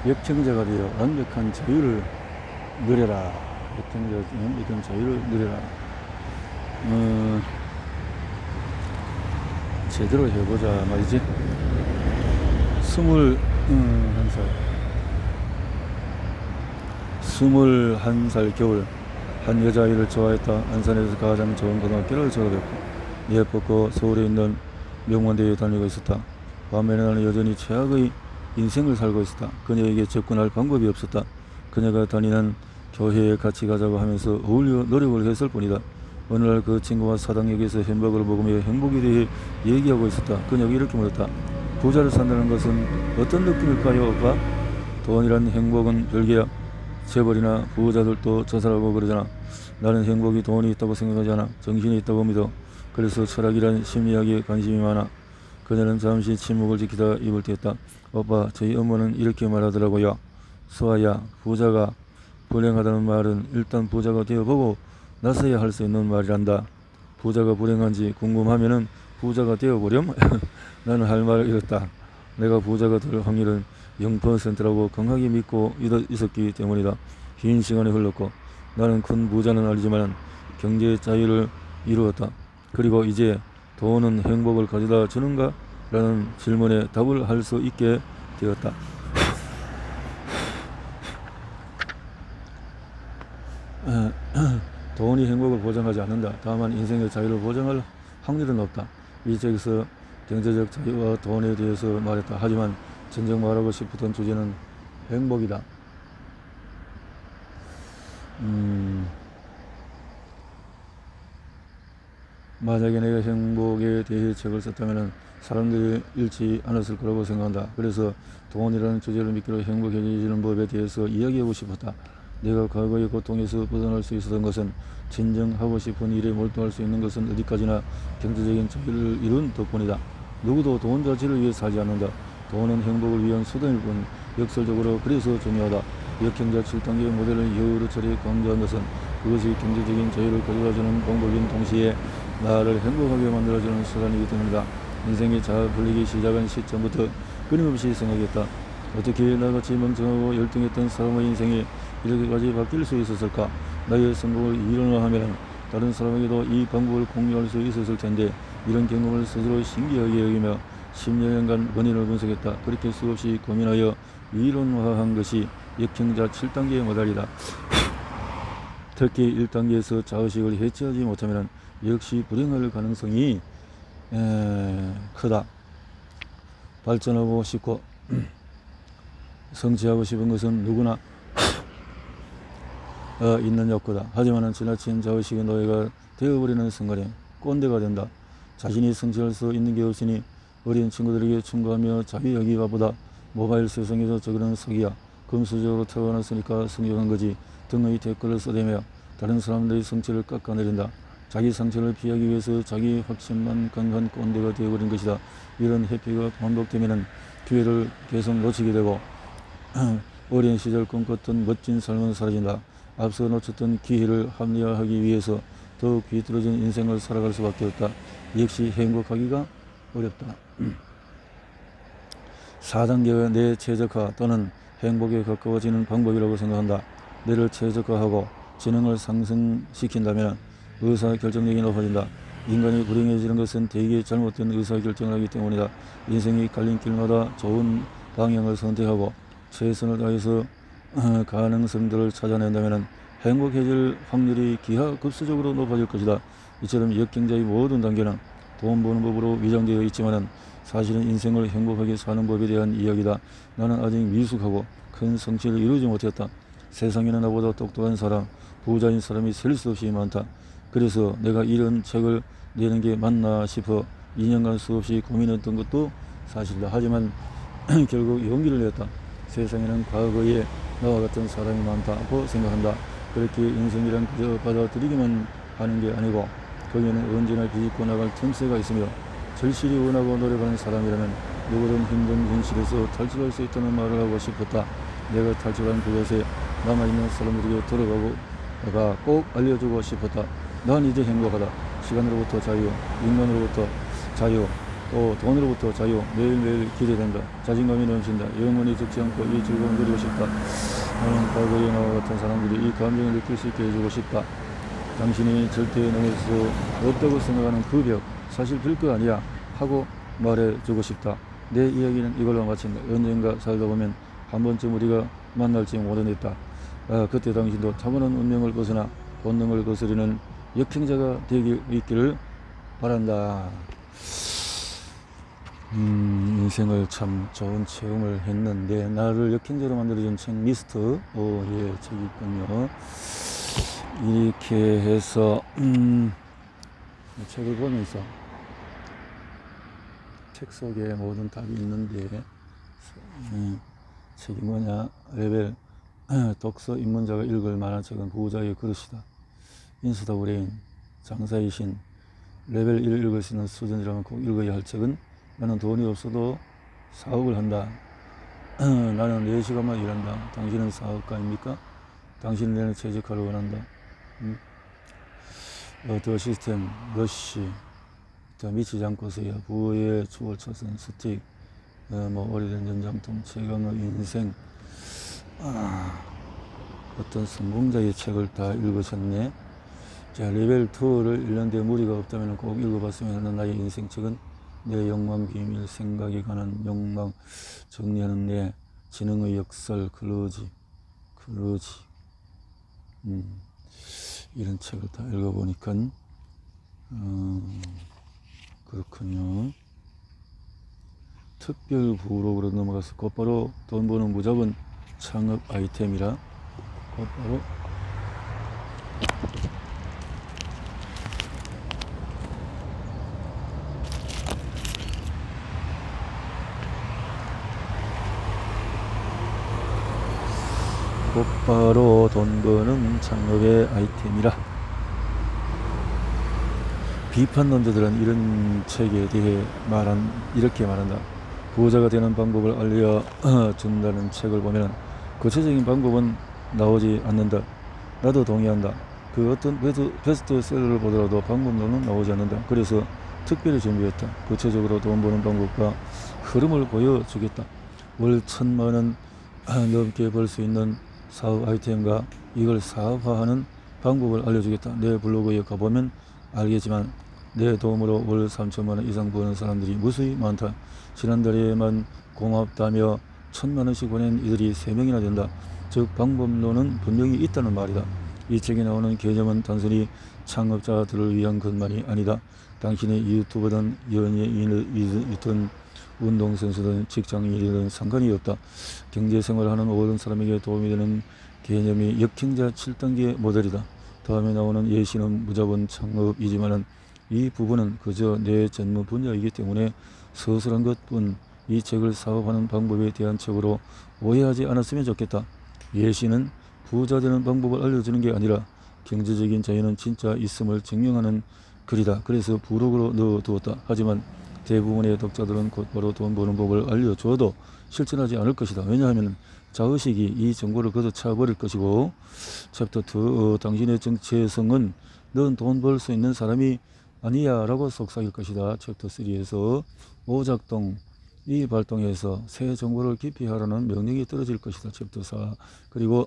역청자가 되어 완벽한 자유를 누려라. 완벽한 자유를 누려라. 제대로 해보자 말이지. 21살 겨울, 한 여자아이를 좋아했다. 안산에서 가장 좋은 고등학교를 졸업했고 예뻤고 서울에 있는 명문대에 다니고 있었다. 반면에 나는 여전히 최악의 인생을 살고 있었다. 그녀에게 접근할 방법이 없었다. 그녀가 다니는 교회에 같이 가자고 하면서 어울려 노력을 했을 뿐이다. 어느 날 그 친구와 사당역에서 햄버거를 먹으며 행복에 대해 얘기하고 있었다. 그녀가 이렇게 물었다. 부자를 산다는 것은 어떤 느낌일까요, 오빠? 돈이란 행복은 별개야. 재벌이나 부자들도 자살하고 그러잖아. 나는 행복이 돈이 있다고 생각하지 않아. 정신이 있다고 믿어. 그래서 철학이란 심리학에 관심이 많아. 그녀는 잠시 침묵을 지키다 입을 떼었다. 오빠, 저희 엄마는 이렇게 말하더라고요. 수아야, 부자가 불행하다는 말은 일단 부자가 되어보고 나서야 할 수 있는 말이란다. 부자가 불행한지 궁금하면은 부자가 되어보렴? 나는 할 말을 잃었다. 내가 부자가 될 확률은 0%라고 강하게 믿고 있었기 때문이다. 긴 시간이 흘렀고 나는 큰 부자는 아니지만 경제의 자유를 이루었다. 그리고 이제 돈은 행복을 가져다 주는가? 라는 질문에 답을 할 수 있게 되었다. 돈이 행복을 보장하지 않는다. 다만 인생의 자유를 보장할 확률은 없다. 이 책에서 경제적 자유와 돈에 대해서 말했다. 하지만 진정 말하고 싶었던 주제는 행복이다. 만약에 내가 행복에 대해 책을 썼다면 사람들이 읽지 않았을 거라고 생각한다. 그래서 돈이라는 주제를 미끼로 행복해지는 법에 대해서 이야기하고 싶었다. 내가 과거의 고통에서 벗어날 수 있었던 것은 진정 하고 싶은 일에 몰두할 수 있는 것은 어디까지나 경제적인 자유를 이룬 덕분이다. 누구도 돈 자체를 위해 살지 않는다. 돈은 행복을 위한 수단일 뿐 역설적으로 그래서 중요하다. 역행자 7단계 모델을 여러 차례 강조한 것은 그것이 경제적인 자유를 가져다주는 방법인 동시에 나를 행복하게 만들어주는 수단이기 때문이다. 인생이 잘 풀리기 시작한 시점부터 끊임없이 생각했다. 어떻게 나같이 멍청하고 열등했던 사람의 인생이 이렇게까지 바뀔 수 있었을까? 나의 성공을 이론화하면 다른 사람에게도 이 방법을 공유할 수 있었을 텐데 이런 경험을 스스로 신기하게 여기며 10년간 원인을 분석했다. 그렇게 수없이 고민하여 이론화한 것이 역행자 7단계의 모델이다. 특히 1단계에서 자의식을 해체하지 못하면 역시 불행할 가능성이 크다. 발전하고 싶고 성취하고 싶은 것은 누구나 있는 욕구다. 하지만 지나친 자의식의 노예가 되어버리는 순간에 꼰대가 된다. 자신이 성취할 수 있는 게 없으니 어린 친구들에게 충고하며 자비하기 바보다. 모바일 세상에서 저그런 사기야. 금수저로 태어났으니까 성공한 거지 등의 댓글을 써대며 다른 사람들의 성취를 깎아내린다. 자기 상처를 피하기 위해서 자기 확신만 강한 꼰대가 되어버린 것이다. 이런 회피가 반복되면 기회를 계속 놓치게 되고 어린 시절 꿈꿨던 멋진 삶은 사라진다. 앞서 놓쳤던 기회를 합리화하기 위해서 더욱 비뚤어진 인생을 살아갈 수밖에 없다. 역시 행복하기가 어렵다. 4단계가 내 최적화 또는 행복에 가까워지는 방법이라고 생각한다. 뇌를 최적화하고 지능을 상승시킨다면 의사결정력이 높아진다. 인간이 불행해지는 것은 대개 잘못된 의사결정을 하기 때문이다. 인생이 갈린 길마다 좋은 방향을 선택하고 최선을 다해서 가능성들을 찾아낸다면 행복해질 확률이 기하급수적으로 높아질 것이다. 이처럼 역경자의 모든 단계는 돈 버는 법으로 위장되어 있지만 사실은 인생을 행복하게 사는 법에 대한 이야기다. 나는 아직 미숙하고 큰 성취를 이루지 못했다. 세상에는 나보다 똑똑한 사람, 부자인 사람이 셀 수 없이 많다. 그래서 내가 이런 책을 내는 게 맞나 싶어 2년간 수없이 고민했던 것도 사실이다. 하지만 결국 용기를 냈다. 세상에는 과거에 나와 같은 사람이 많다고 생각한다. 그렇게 인생이란 그저 받아들이기만 하는 게 아니고 거기에는 언제나 비집고 나갈 틈새가 있으며 절실히 원하고 노력하는 사람이라면 누구든 힘든 현실에서 탈출할 수 있다는 말을 하고 싶었다. 내가 탈출한 그곳에 남아있는 사람들에게 들어가고 꼭 알려주고 싶었다. 난 이제 행복하다. 시간으로부터 자유, 인간으로부터 자유, 또 돈으로부터 자유, 매일매일 기대된다. 자신감이 넘친다. 영원히 죽지 않고 이 즐거움을 누리고 싶다. 나는 과거의 나와 같은 사람들이 이 감정을 느낄 수 있게 해주고 싶다. 당신이 절대 넘을 수 없다고 생각하는 그 벽, 사실 별거 아니야 하고 말해주고 싶다. 내 이야기는 이걸로 마친다. 언젠가 살다 보면 한 번쯤 우리가 만날지 모르겠다. 그때 당신도 타고난 운명을 벗어나 본능을 거스르는 역행자가 되기 있기를 바란다. 인생을 참 좋은 체험을 했는데 나를 역행자로 만들어준 책 미스터 예, 책이 있군요. 이렇게 해서 책을 보면서 책 속에 모든 답이 있는데 책이 뭐냐. 레벨 독서 입문자가 읽을 만한 책은 부자의 그릇이다. 인수 더 브레인, 장사의 신. 레벨 1을 읽을 수 있는 수준이라면 꼭 읽어야 할 책은 나는 돈이 없어도 사업을 한다. 나는 4시간만 일한다. 당신은 사업가입니까? 당신은 내는 최적화를 원한다. 더 시스템, 러쉬, 더 미치지 않고서야 부의 추월 차선, 스틱, 오래된 전장통, 최강의 인생. 어떤 성공자의 책을 다 읽으셨네. 자, 레벨 2를 읽는데 무리가 없다면 꼭 읽어봤으면 하는 나의 인생책은 내 욕망 비밀, 생각에 관한 욕망, 정리하는 내 지능의 역설, 클로지. 이런 책을 다 읽어보니까 그렇군요. 특별 부록으로 넘어가서 곧바로 돈 버는 무조건 창업 아이템이라 곧바로 돈 버는 창업의 아이템이라. 비판론자들은 이런 책에 대해 이렇게 말한다. 부자가 되는 방법을 알려준다는 책을 보면 구체적인 방법은 나오지 않는다. 나도 동의한다. 그 어떤 베스트셀러를 보더라도 방법론은 나오지 않는다. 그래서 특별히 준비했다. 구체적으로 돈 버는 방법과 흐름을 보여주겠다. 월 1,000만원 넘게 벌 수 있는 사업 아이템과 이걸 사업화하는 방법을 알려주겠다. 내 블로그에 가보면 알겠지만 내 도움으로 월 3천만원 이상 버는 사람들이 무수히 많다. 지난달에만 고맙다며 1,000만원씩 보낸 이들이 3명이나 된다. 즉 방법론은 분명히 있다는 말이다. 이 책에 나오는 개념은 단순히 창업자들을 위한 것만이 아니다. 당신의 유튜버든 연예인이든 운동선수든 직장인이든 상관이 없다. 경제생활을 하는 모든 사람에게 도움이 되는 개념이 역행자 7단계 모델이다. 다음에 나오는 예시는 무조건 창업이지만 이 부분은 그저 내 전문 분야이기 때문에 서술한 것뿐 이 책을 사업하는 방법에 대한 책으로 오해하지 않았으면 좋겠다. 예시는 부자 되는 방법을 알려주는 게 아니라 경제적인 자유는 진짜 있음을 증명하는 글이다. 그래서 부록으로 넣어두었다. 하지만 대부분의 독자들은 곧바로 돈 버는 법을 알려줘도 실천하지 않을 것이다. 왜냐하면 자의식이 이 정보를 걷어차버릴 것이고. 챕터 2 당신의 정체성은 넌 돈 벌 수 있는 사람이 아니야 라고 속삭일 것이다. 챕터 3에서 오작동 이 발동해서 새 정보를 깊이 하라는 명령이 떨어질 것이다. 챕터 4 그리고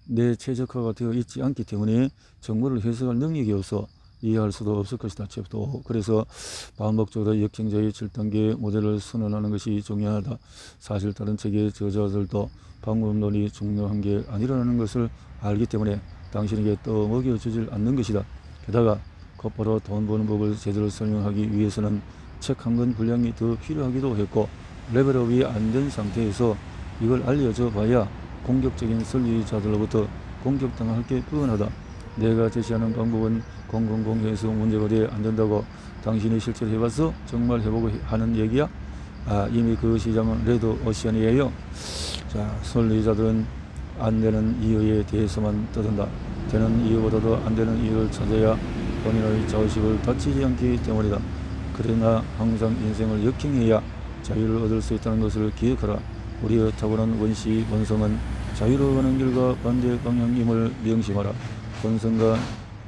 내 최적화가 되어 있지 않기 때문에 정보를 해석할 능력이 없어 이해할 수도 없을 것이다. 챕터 5 그래서 반복적으로 역행자의 7단계 모델을 선언하는 것이 중요하다. 사실 다른 책의 저자들도 방법론이 중요한 게 아니라는 것을 알기 때문에 당신에게 떠먹여주질 않는 것이다. 게다가 곧바로 돈 버는 법을 제대로 설명하기 위해서는 책 한 권 분량이 더 필요하기도 했고 레벨업이 안 된 상태에서 이걸 알려줘 봐야 공격적인 설리자들로부터 공격당할 게 뻔하다. 내가 제시하는 방법은 000에서 문제가 돼 안 된다고 당신이 실제로 해봤어? 정말 해보고 하는 얘기야? 이미 그 시장은 레드 오션이에요. 자, 설리자들은 안 되는 이유에 대해서만 떠든다. 되는 이유보다도 안 되는 이유를 찾아야 본인의 자의식을 다치지 않기 때문이다. 그러나 항상 인생을 역행해야 자유를 얻을 수 있다는 것을 기억하라. 우리의 타고난 원시 원성은 자유로 가는 길과 반대 방향임을 명심하라. 본성과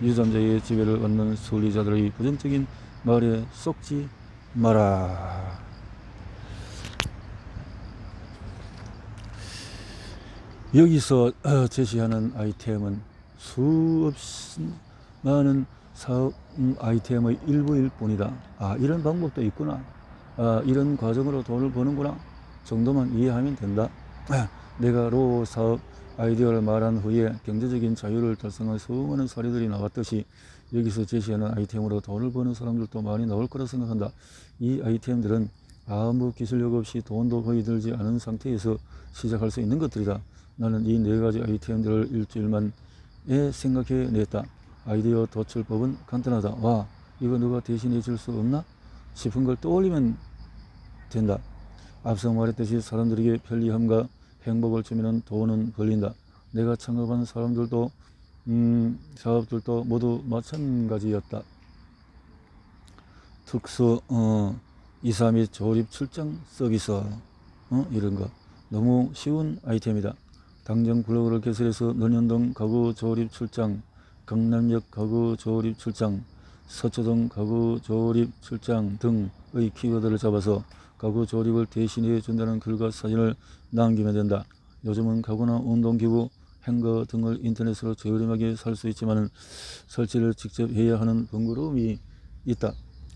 유전자의 지배를 얻는 순리자들의 부정적인 말에 속지 마라. 여기서 제시하는 아이템은 수없이 많은 사업 아이템의 일부일 뿐이다. 아, 이런 방법도 있구나. 아, 이런 과정으로 돈을 버는구나 정도만 이해하면 된다. 내가 로 사업 아이디어를 말한 후에 경제적인 자유를 달성한 수많은 사례들이 나왔듯이 여기서 제시하는 아이템으로 돈을 버는 사람들도 많이 나올 거라 생각한다. 이 아이템들은 아무 기술력 없이 돈도 거의 들지 않은 상태에서 시작할 수 있는 것들이다. 나는 이 네 가지 아이템들을 일주일만에 생각해냈다. 아이디어 도출법은 간단하다. 와, 이거 누가 대신해 줄 수 없나 싶은 걸 떠올리면 된다. 앞서 말했듯이 사람들에게 편리함과 행복을 주면 돈은 벌린다. 내가 창업한 사람들도 사업들도 모두 마찬가지였다. 특수 2사 및 조립 출장 서비스 이런 거 너무 쉬운 아이템이다. 당정 블로그를 개설해서 논현동 가구 조립 출장, 강남역 가구 조립 출장, 서초동 가구 조립 출장 등의 키워드를 잡아서 가구 조립을 대신해 준다는 글과 사진을 남기면 된다. 요즘은 가구나 운동기구, 행거 등을 인터넷으로 저렴하게 살 수 있지만 설치를 직접 해야 하는 번거로움이 있다.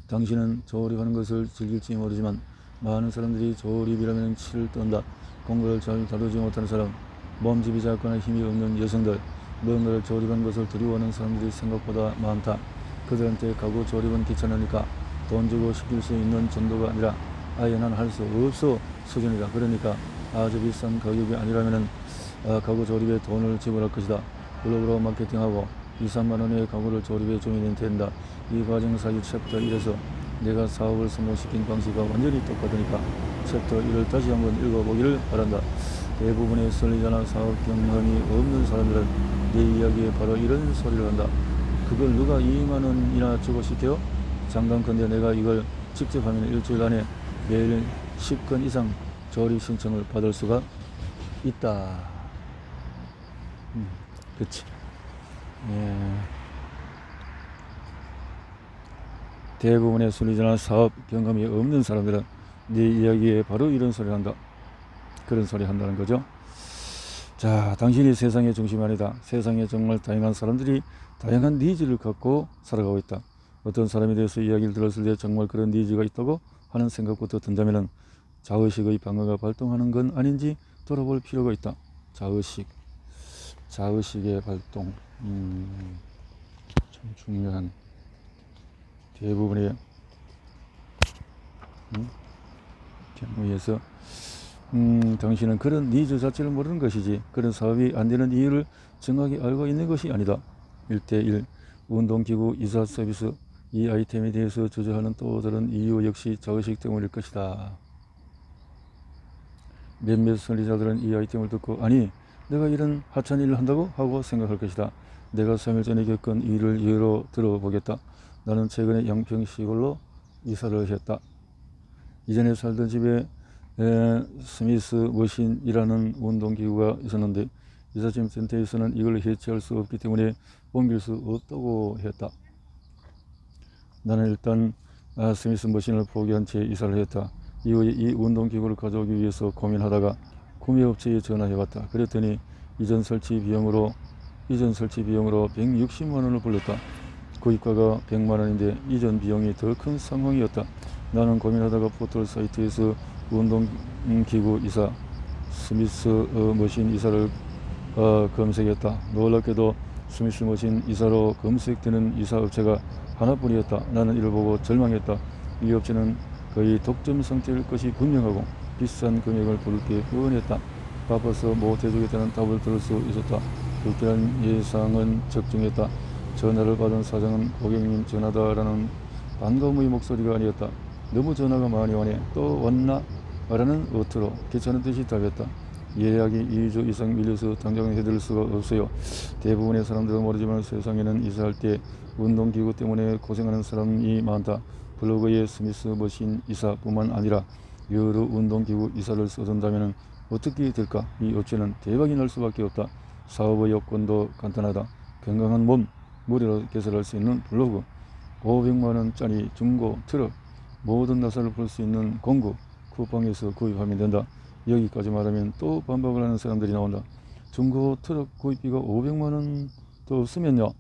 당신은 조립하는 것을 즐길지 모르지만 많은 사람들이 조립이라면 치를 떤다. 공부를 잘 다루지 못하는 사람, 몸집이 작거나 힘이 없는 여성들, 뭔가를 조립한 것을 두려워하는 사람들이 생각보다 많다. 그들한테 가구 조립은 귀찮으니까 돈 주고 시킬 수 있는 정도가 아니라 아예 난 할 수 없어 수준이다. 그러니까 아주 비싼 가격이 아니라면 가구 조립에 돈을 지불할 것이다. 블로그로 마케팅하고 2, 3만 원의 가구를 조립해 주면 된다. 이 과정 사유 챕터 1에서 내가 사업을 성공시킨 방식과 완전히 똑같으니까 챕터 1을 다시 한번 읽어보기를 바란다. 대부분의 설리자나 사업 경험이 없는 사람들은 내 이야기에 바로 이런 소리를 한다. 그걸 누가 2만 원이나 주고 시켜? 장담컨대 내가 이걸 직접 하면 일주일 안에 매일 10건 이상 조립 신청을 받을 수가 있다. 그치. 예. 대부분의 설리자나 사업 경험이 없는 사람들은 네 이야기에 바로 이런 소리를 한다. 그런 소리 한다는 거죠. 자, 당신이 세상의 중심 아니다. 세상에 정말 다양한 사람들이 다양한 니즈를 갖고 살아가고 있다. 어떤 사람에 대해서 이야기를 들었을 때 정말 그런 니즈가 있다고 하는 생각부터 든다면 자의식의 방어가 발동하는 건 아닌지 돌아볼 필요가 있다. 자의식의 발동, 참 중요한 대부분의 경우에서 당신은 그런 니즈 자체를 모르는 것이지 그런 사업이 안 되는 이유를 정확히 알고 있는 것이 아니다. 1대1 운동기구 이사 서비스 이 아이템에 대해서 주저하는 또 다른 이유 역시 자의식 때문일 것이다. 몇몇 설리자들은 이 아이템을 듣고 아니 내가 이런 하찮은 일을 한다고 하고 생각할 것이다. 내가 3일 전에 겪은 일을 예로 들어보겠다. 나는 최근에 양평시골로 이사를 했다. 이전에 살던 집에 스미스 머신이라는 운동기구가 있었는데 이삿짐 센터에서는 이걸 해체할 수 없기 때문에 옮길 수 없다고 했다. 나는 일단 스미스 머신을 포기한 채 이사를 했다. 이후에 이 운동기구를 가져오기 위해서 고민하다가 구매업체에 전화해봤다. 그랬더니 이전 설치 비용으로 160만 원을 불렀다. 구입가가 100만 원인데 이전 비용이 더 큰 상황이었다. 나는 고민하다가 포털 사이트에서 운동기구 이사, 스미스 머신 이사를 검색했다. 놀랍게도 스미스 머신 이사로 검색되는 이사업체가 하나뿐이었다. 나는 이를 보고 절망했다. 이 업체는 거의 독점 상태일 것이 분명하고 비싼 금액을 부를 게 뻔했다. 바빠서 못해주겠다는 답을 들을 수 있었다. 불길한 예상은 적중했다. 전화를 받은 사장은 고객님 전화다라는 반가움의 목소리가 아니었다. 너무 전화가 많이 오네. 또 왔나? 라는 어투로 괜찮은 듯이 답했다. 예약이 2주 이상 밀려서 당장 해드릴 수가 없어요. 대부분의 사람들은 모르지만 세상에는 이사할 때 운동기구 때문에 고생하는 사람이 많다. 블로그에 스미스 머신 이사뿐만 아니라 여러 운동기구 이사를 써둔다면 어떻게 될까? 이 업체는 대박이 날 수밖에 없다. 사업의 요건도 간단하다. 건강한 몸, 무료로 개설할 수 있는 블로그, 500만 원짜리 중고 트럭, 모든 나사를 볼 수 있는 공구 쿠팡에서 구입하면 된다. 여기까지 말하면 또 반박을 하는 사람들이 나온다. 중고 트럭 구입비가 500만원 더 없으면요,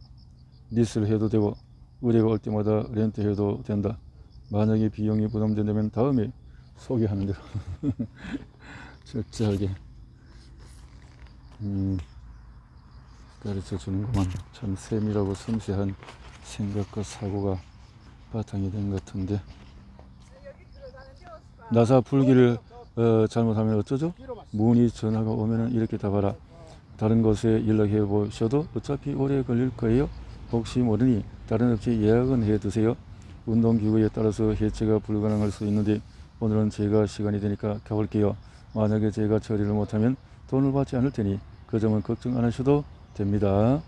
리스를 해도 되고 의뢰가 올 때마다 렌트해도 된다. 만약에 비용이 부담된다면 다음에 소개하는 대로 철저하게 가르쳐 주는구만. 참 세밀하고 섬세한 생각과 사고가 바탕이 된 것 같은데, 나사 풀기를 잘못하면 어쩌죠? 문의 전화가 오면은 이렇게 답하라. 다른 곳에 연락해 보셔도 어차피 오래 걸릴 거예요. 혹시 모르니 다른 업체 예약은 해 두세요. 운동기구에 따라서 해체가 불가능할 수 있는데 오늘은 제가 시간이 되니까 가볼게요. 만약에 제가 처리를 못하면 돈을 받지 않을 테니 그 점은 걱정 안 하셔도 됩니다.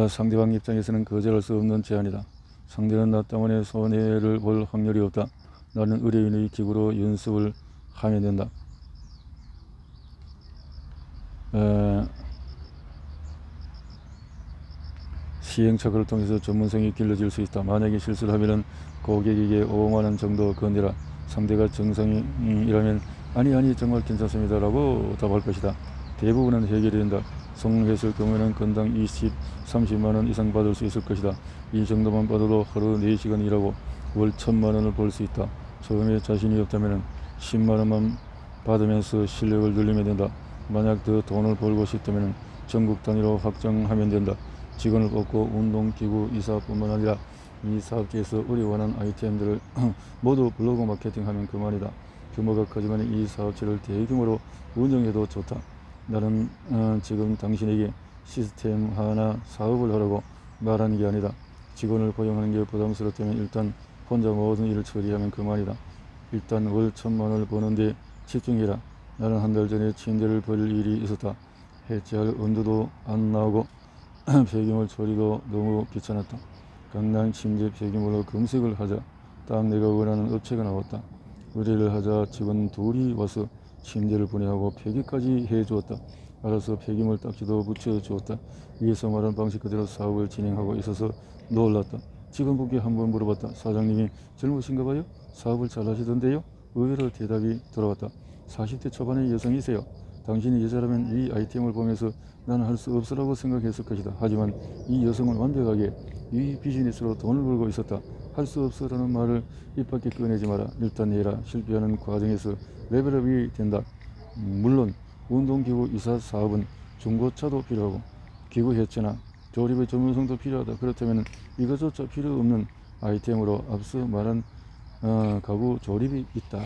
상대방 입장에서는 거절할 수 없는 제안이다. 상대는 나 때문에 손해를 볼 확률이 없다. 나는 의뢰인의 기구로 연습을 하면 된다. 시행착오를 통해서 전문성이 길러질 수 있다. 만약에 실수를 하면 고객에게 5만원 정도 건네라. 상대가 정상이라면 아니 정말 괜찮습니다 라고 답할 것이다. 대부분은 해결이 된다. 성공했을 경우에는 건당 20, 30만원 이상 받을 수 있을 것이다. 이 정도만 받아도 하루 4시간 일하고 월 1000만원을 벌 수 있다. 처음에 자신이 없다면 10만원만 받으면서 실력을 늘리면 된다. 만약 더 돈을 벌고 싶다면 전국 단위로 확장하면 된다. 직원을 뽑고 운동기구 이사뿐만 아니라 이 사업지에서 어려워하는 아이템들을 모두 블로그 마케팅하면 그만이다. 규모가 커지면 이 사업체를 대규모로 운영해도 좋다. 나는 지금 당신에게 시스템 하나 사업을 하라고 말하는 게 아니다. 직원을 고용하는 게 부담스럽다면 일단 혼자 모든 일을 처리하면 그만이다. 일단 월 1000만원을 버는데 집중해라. 나는 한 달 전에 침대를 버릴 일이 있었다. 해체할 엄두도 안 나오고 폐기물 처리도 너무 귀찮았다. 강남 침대 폐기물로 검색을 하자 딱 내가 원하는 업체가 나왔다. 의뢰를 하자 직원 둘이 와서 침대를 분해하고 폐기까지 해주었다. 알아서 폐기물 딱지도 붙여주었다. 위에서 말한 방식 그대로 사업을 진행하고 있어서 놀랐다. 직원분께 한번 물어봤다. 사장님이 젊으신가 봐요? 사업을 잘 하시던데요? 의외로 대답이 돌아왔다. 40대 초반의 여성이세요. 당신이 여자라면 이 아이템을 보면서 나는 할 수 없으라고 생각했을 것이다. 하지만 이 여성은 완벽하게 이 비즈니스로 돈을 벌고 있었다. 할 수 없어라는 말을 입 밖에 꺼내지 마라. 일단 해라. 실패하는 과정에서 레벨업이 된다. 물론 운동기구 이사 사업은 중고차도 필요하고 기구 해체나 조립의 전문성도 필요하다. 그렇다면 이것조차 필요 없는 아이템으로 앞서 말한 가구 조립이 있다.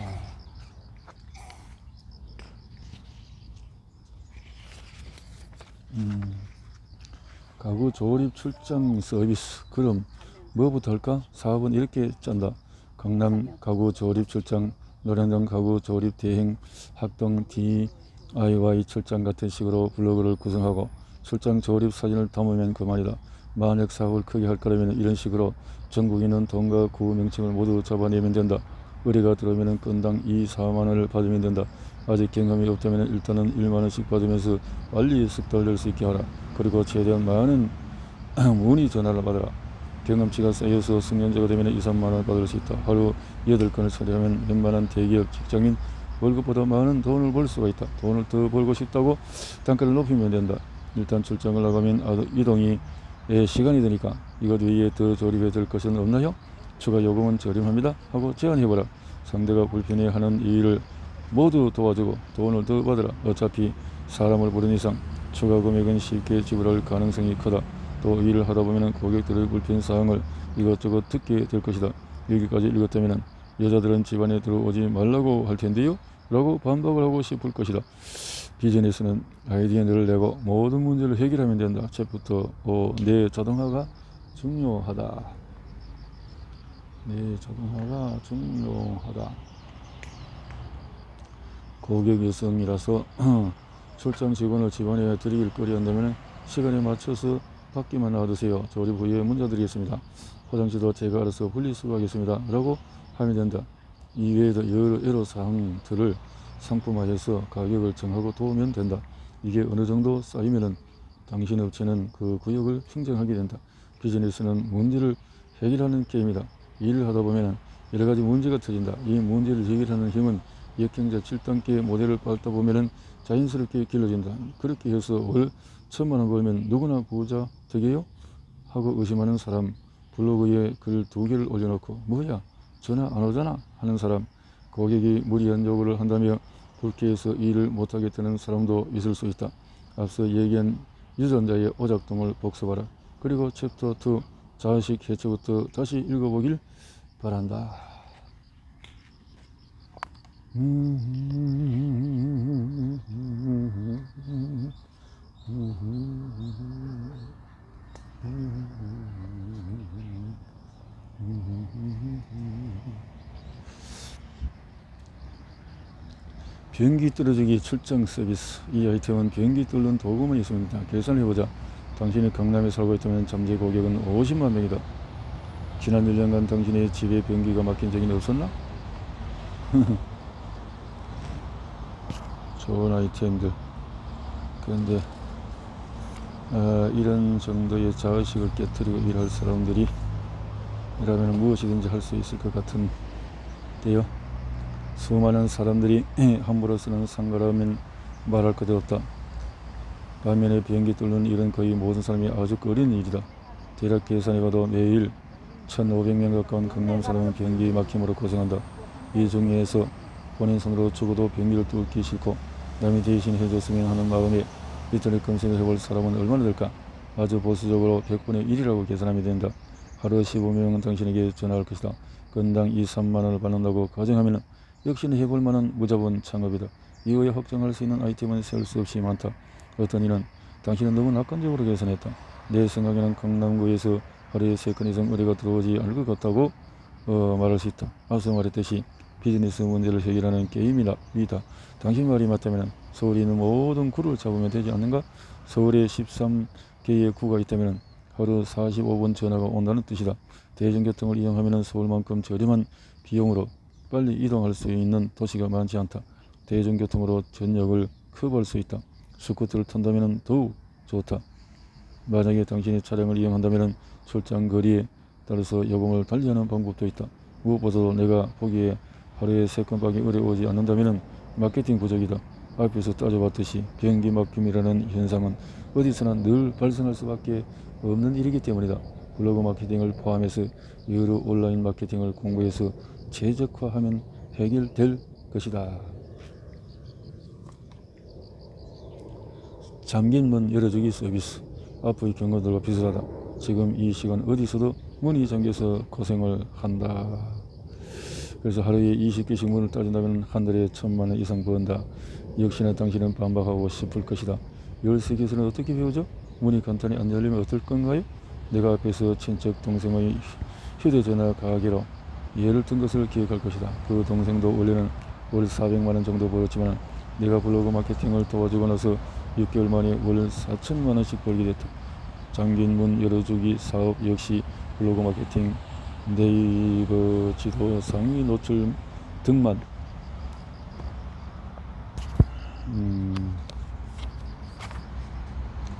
가구 조립 출장 서비스. 그럼 뭐부터 할까? 사업은 이렇게 짠다. 강남 가구 조립 출장, 노량장 가구 조립 대행, 학동 DIY 출장 같은 식으로 블로그를 구성하고 출장 조립 사진을 담으면 그만이다. 만약 사업을 크게 할 거라면 이런 식으로 전국에 있는 동과 구 명칭을 모두 잡아내면 된다. 의뢰가 들어오면 건당 2, 4만원을 받으면 된다. 아직 경험이 없다면 일단은 1만원씩 받으면서 빨리 숙달될 수 있게 하라. 그리고 최대한 많은 문의 전화를 받아라. 경험치가 쌓여서 숙련자가 되면 2, 3만원 받을 수 있다. 하루 8건을 처리하면 웬만한 대기업 직장인 월급보다 많은 돈을 벌 수가 있다. 돈을 더 벌고 싶다고 단가를 높이면 된다. 일단 출장을 나가면 이동이 시간이 드니까 이것 외에 더 조립해 줄 것은 없나요? 추가 요금은 저렴합니다 하고 제안해보라. 상대가 불편해하는 일을 모두 도와주고 돈을 더 받으라. 어차피 사람을 부른 이상 추가 금액은 쉽게 지불할 가능성이 크다. 또 일을 하다 보면 고객들의 불편사항을 이것저것 듣게 될 것이다. 여기까지 읽었다면 여자들은 집안에 들어오지 말라고 할 텐데요? 라고 반박을 하고 싶을 것이다. 비즈니스는 아이디어를 내고 모든 문제를 해결하면 된다. 챕부터 5. 내 자동화가 중요하다. 내 자동화가 중요하다. 고객 여성이라서 출장 직원을 집안에 들이길 거리한다면 시간에 맞춰서 밖에만 놔두세요. 조립 후에 문자 드리겠습니다. 화장실도 제가 알아서 분리수거하겠습니다. 라고 하면 된다. 이외에도 여러 애로사항들을 상품화해서 가격을 정하고 도우면 된다. 이게 어느 정도 쌓이면은 당신 업체는 그 구역을 흥정하게 된다. 비즈니스는 문제를 해결하는 게임이다. 일을 하다 보면 여러가지 문제가 터진다. 이 문제를 해결하는 힘은 역행자 7단계 모델을 밟다 보면 자연스럽게 길러진다. 그렇게 해서 월 1,000만원 벌면 누구나 부자 되게요? 하고 의심하는 사람, 블로그에 글 2개를 올려놓고 뭐야 전화 안 오잖아 하는 사람, 고객이 무리한 요구를 한다며 불쾌해서 일을 못하게 되는 사람도 있을 수 있다. 앞서 얘기한 유전자의 오작동을 복습하라. 그리고 챕터 2 자의식 해체부터 다시 읽어보길 바란다. 비행기 떨어지기 출장 서비스. 이 아이템은 비행기 뚫는 도구만 있습니다. 계산해보자. 당신이 강남에 살고 있다면 잠재 고객은 50만 명이다. 지난 1년간 당신의 집에 비행기가 막힌 적이 없었나? 좋은 아이템들. 그런데 이런 정도의 자의식을 깨뜨리고 일할 사람들이 이라면 무엇이든지 할 수 있을 것 같은데요. 수많은 사람들이 함부로 쓰는 상가라면 말할 것도 없다. 반면에 비행기 뚫는 일은 거의 모든 사람이 아주 꺼리는 일이다. 대략 계산해봐도 매일 1,500명 가까운 강남 사람은 비행기 막힘으로 고생한다. 이 중에서 본인 손으로 죽어도 비행기를 뚫기 싫고 남이 대신 해줬으면 하는 마음에 인터넷 검색을 해볼 사람은 얼마나 될까? 아주 보수적으로 100분의 1이라고 계산하면 된다. 하루 15명은 당신에게 전화할 것이다. 건당 2, 3만원을 받는다고 가정하면 역시나 해볼 만한 무자본 창업이다. 이후에 확정할 수 있는 아이템은 셀 수 없이 많다. 어떤 이는 당신은 너무 낙관적으로 계산했다. 내 생각에는 강남구에서 하루에 3건 이상 의뢰가 들어오지 않을 것 같다고 말할 수 있다. 앞서 말했듯이 비즈니스 문제를 해결하는 게임이다. 당신 말이 맞다면 서울에 있는 모든 구를 잡으면 되지 않는가? 서울에 13개의 구가 있다면 하루 45분 전화가 온다는 뜻이다. 대중교통을 이용하면 서울만큼 저렴한 비용으로 빨리 이동할 수 있는 도시가 많지 않다. 대중교통으로 전역을 커버할 수 있다. 스쿠터를 탄다면 더욱 좋다. 만약에 당신이 차량을 이용한다면 출장 거리에 따라서 요금을 달리하는 방법도 있다. 무엇보다도 내가 보기에 하루에 3건밖에 의뢰 오지 않는다면 마케팅 부족이다. 앞에서 따져봤듯이 비행기 막힘이라는 현상은 어디서나 늘 발생할 수밖에 없는 일이기 때문이다. 블로그 마케팅을 포함해서 여러 온라인 마케팅을 공부해서 최적화하면 해결될 것이다. 잠긴 문 열어주기 서비스. 앞의 경우들과 비슷하다. 지금 이 시간 어디서도 문이 잠겨서 고생을 한다. 그래서 하루에 20개씩 문을 따진다면 한 달에 1,000만원 이상 번다. 역시나 당신은 반박하고 싶을 것이다. 열쇠 기술은 어떻게 배우죠? 문이 간단히 안 열리면 어떨 건가요? 내가 앞에서 친척 동생의 휴대전화 가게로 예를 든 것을 기억할 것이다. 그 동생도 원래는 월 400만원 정도 벌었지만 내가 블로그 마케팅을 도와주고 나서 6개월 만에 월 4,000만원씩 벌게 됐다. 잠긴 문 열어주기 사업 역시 블로그 마케팅, 네이버 지도 상위 노출 등만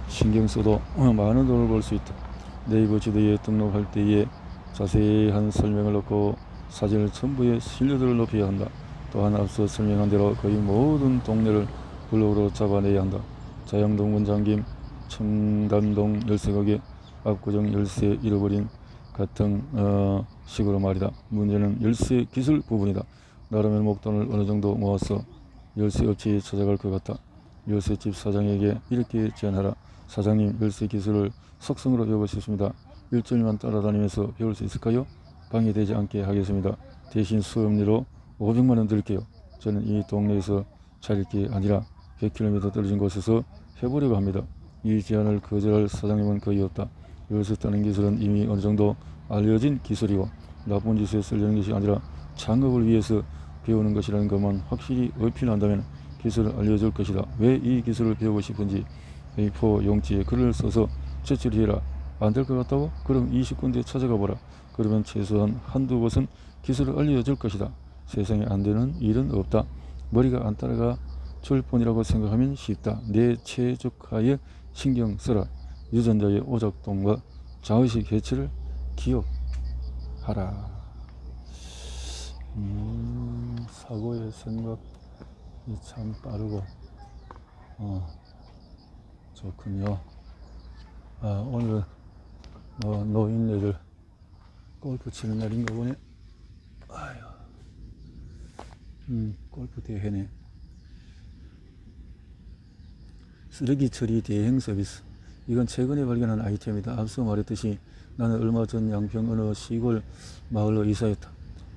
신경 써도 많은 돈을 벌 수 있다. 네이버 지도에 등록할 때에 자세한 설명을 넣고 사진을 첨부해 신뢰도를 높여야 한다. 또한 앞서 설명한 대로 거의 모든 동네를 블로그로 잡아내야 한다. 자양동 원장김, 청담동 열쇠가게, 압구정 열쇠 잃어버린 같은 식으로 말이다. 문제는 열쇠 기술 부분이다. 나름의 목돈을 어느 정도 모아서 열쇠 업체에 찾아갈 것 같다. 열쇠집 사장에게 이렇게 제안하라. 사장님, 열쇠 기술을 속성으로 배우고 싶습니다. 일주일만 따라다니면서 배울 수 있을까요? 방해되지 않게 하겠습니다. 대신 수업료로 500만원 드릴게요. 저는 이 동네에서 살 게 아니라 100km 떨어진 곳에서 해보려고 합니다. 이 제안을 거절할 사장님은 거의 없다. 열쇠 따는 기술은 이미 어느 정도 알려진 기술이고 나쁜 짓에 쓰려는 것이 아니라 창업을 위해서 배우는 것이라는 것만 확실히 어필한다면 기술을 알려줄 것이다. 왜 이 기술을 배우고 싶은지 A4 용지에 글을 써서 제출해라. 안 될 것 같다고? 그럼 20군데 찾아가 보라. 그러면 최소한 한두 곳은 기술을 알려줄 것이다. 세상에 안 되는 일은 없다. 머리가 안 따라가 줄 뿐이라고 생각하면 쉽다. 내 최적화에 신경 써라. 유전자의 오작동과 자의식 해체를 기억 하라. 사고의 생각이 참 빠르고 좋군요. 오늘 노인네들 골프 치는 날인가 보네. 아유, 골프 대회네. 쓰레기 처리 대행 서비스. 이건 최근에 발견한 아이템이다. 앞서 말했듯이 나는 얼마 전 양평 어느 시골 마을로 이사했다.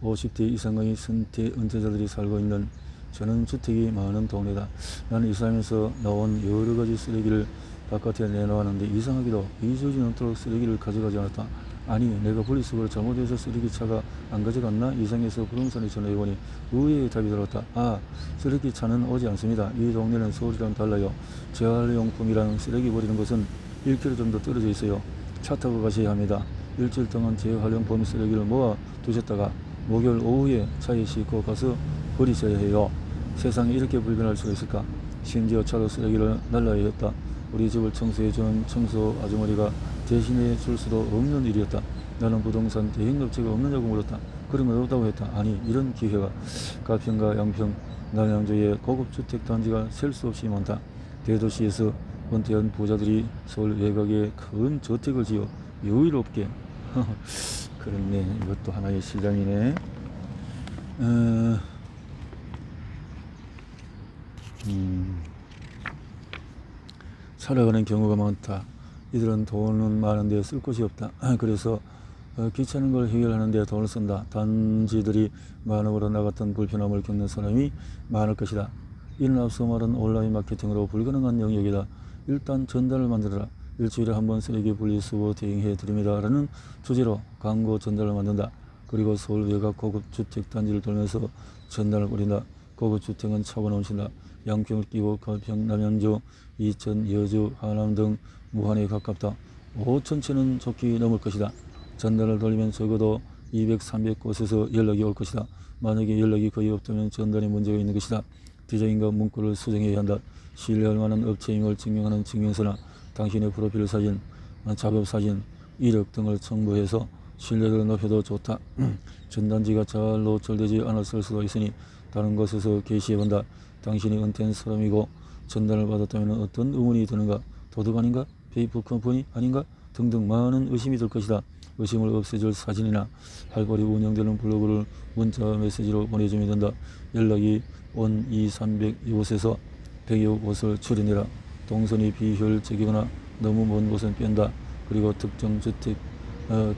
50대 이상의 은퇴자들이 살고 있는 전원주택이 많은 동네다. 나는 이사하면서 나온 여러가지 쓰레기를 바깥에 내놓았는데 이상하게도 2주지 넘도록 쓰레기를 가져가지 않았다. 아니, 내가 분리수거를 잘못해서 쓰레기차가 안 가져갔나? 이상해서 부동산에 전화해보니 의외의 답이 들어왔다. 쓰레기차는 오지 않습니다. 이 동네는 서울이랑 달라요. 재활용품이랑 쓰레기 버리는 곳은 1km 정도 떨어져 있어요. 차 타고 가셔야 합니다. 일주일 동안 재활용품 쓰레기를 모아 두셨다가 목요일 오후에 차에 싣고 가서 버리셔야 해요. 세상에 이렇게 불편할 수가 있을까? 심지어 차로 쓰레기를 날라야 했다. 우리 집을 청소해주는 청소 아주머니가 대신해 줄 수도 없는 일이었다. 나는 부동산 대행업체가 없느냐고 물었다. 그런 건 없다고 했다. 아니, 이런 기회가 가평과 양평, 남양주의 고급 주택 단지가 셀 수 없이 많다. 대도시에서 은퇴한 부자들이 서울 외곽에 큰 저택을 지어 여유롭게 그렇네. 이것도 하나의 실장이네. 살아가는 경우가 많다. 이들은 돈은 많은데 쓸 곳이 없다. 그래서 귀찮은 걸 해결하는데 돈을 쓴다. 단지들이 많음으로 나갔던 불편함을 겪는 사람이 많을 것이다. 이는 앞서 말한 온라인 마케팅으로 불가능한 영역이다. 일단 전단을 만들어라. 일주일에 한 번 쓰레기 분리수거 대행해 드립니다. 라는 주제로 광고 전단을 만든다. 그리고 서울 외곽 고급 주택 단지를 돌면서 전단을 뿌린다. 고급 주택은 차고 넘친다. 양평을 끼고 가평, 남양주, 이천, 여주, 하남 등 무한에 가깝다. 5,000채는 좋게 넘을 것이다. 전단을 돌리면 적어도 200, 300곳에서 연락이 올 것이다. 만약에 연락이 거의 없다면 전단에 문제가 있는 것이다. 디자인과 문구를 수정해야 한다. 신뢰할 만한 업체임을 증명하는 증명서나 당신의 프로필 사진, 작업 사진, 이력 등을 첨부해서 신뢰도를 높여도 좋다. 전단지가 잘 노출되지 않았을 수도 있으니 다른 곳에서 게시해본다. 당신이 은퇴한 사람이고 전단을 받았다면 어떤 의문이 드는가? 도둑 아닌가? 페이크 컴퍼니 아닌가? 등등 많은 의심이 들 것이다. 의심을 없애줄 사진이나 활발히 운영되는 블로그를 문자 메시지로 보내주면 된다. 연락이 온 2, 300 이곳에서 100여 곳을 추려내라. 동선이 비효율적이거나 너무 먼 곳은 뺀다. 그리고 특정 주택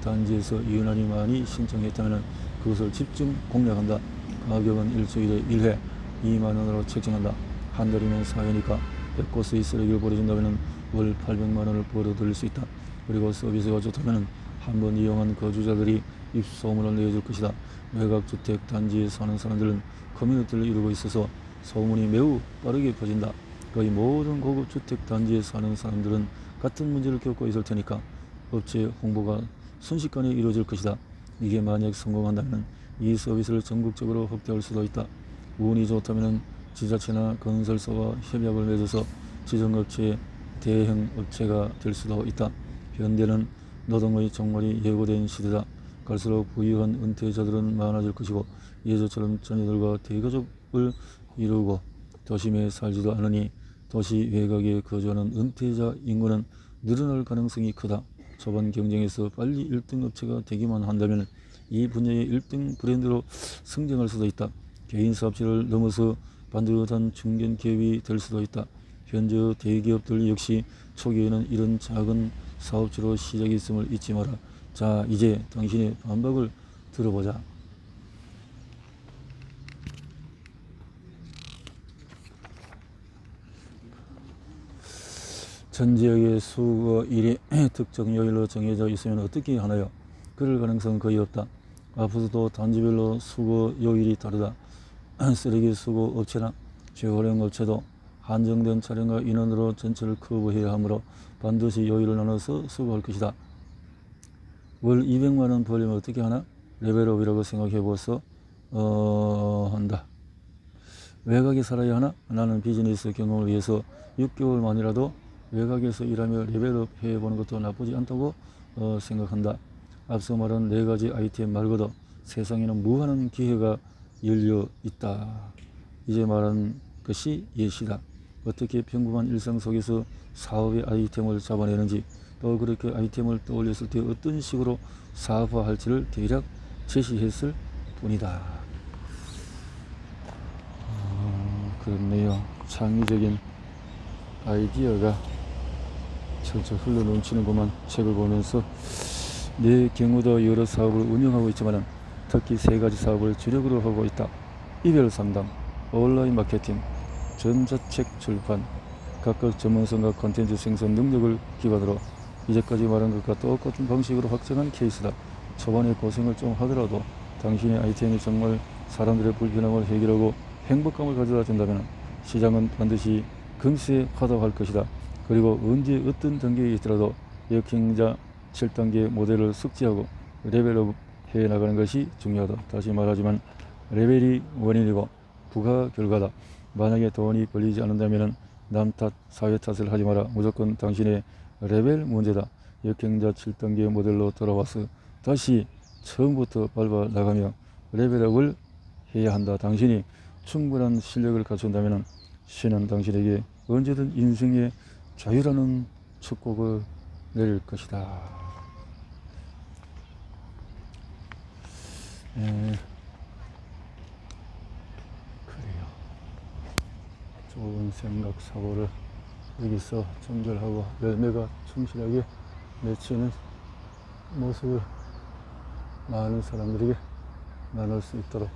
단지에서 유난히 많이 신청했다면 그것을 집중 공략한다. 가격은 일주일에 1회 2만원으로 책정한다. 한 달이면 4회니까 100곳의 쓰레기를 버려준다면 월 800만원을 벌어들일 수 있다. 그리고 서비스가 좋다면 한 번 이용한 거주자들이 입소문을 내줄 것이다. 외곽주택 단지에 사는 사람들은 커뮤니티를 이루고 있어서 소문이 매우 빠르게 퍼진다. 거의 모든 고급 주택 단지에 사는 사람들은 같은 문제를 겪고 있을 테니까 업체 홍보가 순식간에 이루어질 것이다. 이게 만약 성공한다면 이 서비스를 전국적으로 확대할 수도 있다. 운이 좋다면 지자체나 건설사와 협약을 맺어서 지정업체의 대행업체가 될 수도 있다. 현대는 노동의 종말이 예고된 시대다. 갈수록 부유한 은퇴자들은 많아질 것이고 예전처럼 자녀들과 대가족을 이루고 도심에 살지도 않으니 도시 외곽에 거주하는 은퇴자 인구는 늘어날 가능성이 크다. 초반 경쟁에서 빨리 1등 업체가 되기만 한다면 이 분야의 1등 브랜드로 성장할 수도 있다. 개인 사업체를 넘어서 반듯한 중견 기업이 될 수도 있다. 현재 대기업들 역시 초기에는 이런 작은 사업체로 시작했음을 잊지 마라. 자, 이제 당신의 반박을 들어보자. 전 지역의 수거일이 특정 요일로 정해져 있으면 어떻게 하나요? 그럴 가능성은 거의 없다. 앞으로도 단지별로 수거 요일이 다르다. 쓰레기 수거 업체나 재활용 업체도 한정된 차량과 인원으로 전체를 커버해야 하므로 반드시 요일을 나눠서 수거할 것이다. 월 200만원 벌려면 어떻게 하나? 레벨업이라고 생각해보소. 한다. 외곽에 살아야 하나? 나는 비즈니스 경험을 위해서 6개월만이라도 외곽에서 일하며 레벨업 해보는 것도 나쁘지 않다고 생각한다. 앞서 말한 4가지 아이템 말고도 세상에는 무한한 기회가 열려 있다. 이제 말한 것이 예시다. 어떻게 평범한 일상 속에서 사업의 아이템을 잡아내는지, 또 그렇게 아이템을 떠올렸을 때 어떤 식으로 사업화할지를 대략 제시했을 뿐이다. 그렇네요. 창의적인 아이디어가 철철 흘러넘치는구만. 책을 보면서 내 경우도 여러 사업을 운영하고 있지만 특히 3가지 사업을 주력으로 하고 있다. 이별 상담, 온라인 마케팅, 전자책 출판. 각각 전문성과 콘텐츠 생산 능력을 기반으로 이제까지 말한 것과 똑같은 방식으로 확정한 케이스다. 초반에 고생을 좀 하더라도 당신의 아이템이 정말 사람들의 불편함을 해결하고 행복감을 가져다 준다면 시장은 반드시 금세 화답할 것이다. 그리고 언제 어떤 단계에 있더라도 역행자 7단계 모델을 숙지하고 레벨업 해나가는 것이 중요하다. 다시 말하지만 레벨이 원인이고 부가 결과다. 만약에 돈이 벌리지 않는다면 남 탓, 사회 탓을 하지 마라. 무조건 당신의 레벨 문제다. 역행자 7단계 모델로 돌아와서 다시 처음부터 밟아 나가며 레벨업을 해야 한다. 당신이 충분한 실력을 갖춘다면 신은 당신에게 언제든 인생의 자유라는 축복을 내릴 것이다. 그래요. 좋은 생각 사고를 여기서 전달하고 열매가 충실하게 맺히는 모습을 많은 사람들에게 나눌 수 있도록